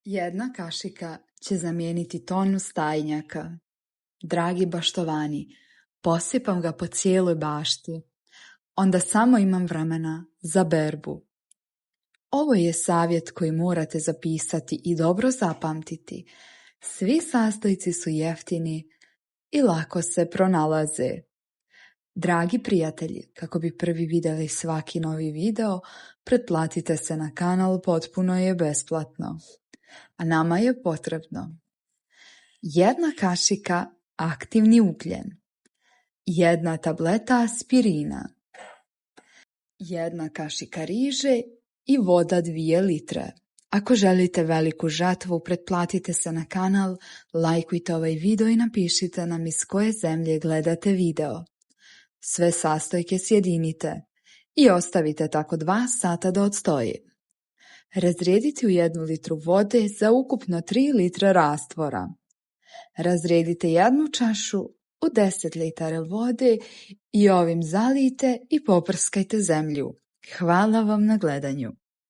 Jedna kašika će zamijeniti tonu stajnjaka. Dragi baštovani, posipam ga po cijeloj bašti. Onda samo imam vremena za berbu. Ovo je savjet koji morate zapisati i dobro zapamtiti. Svi sastojci su jeftini i lako se pronalaze. Dragi prijatelji, kako bi prvi vidjeli svaki novi video, pretplatite se na kanal, potpuno je besplatno. A nama je potrebno 1 kašika aktivni ugljen, 1 tableta aspirina, 1 kašika riže i voda 2 litre. Ako želite veliku žetvu, pretplatite se na kanal, lajkujte ovaj video i napišite nam iz koje zemlje gledate video. Sve sastojke sjedinite i ostavite tako 2 sata da odstoji. Razrijedite u 1 litru vode za ukupno 3 litre rastvora. Razrijedite 1 čašu u 10 litara vode i ovim zalijte i poprskajte zemlju. Hvala vam na gledanju.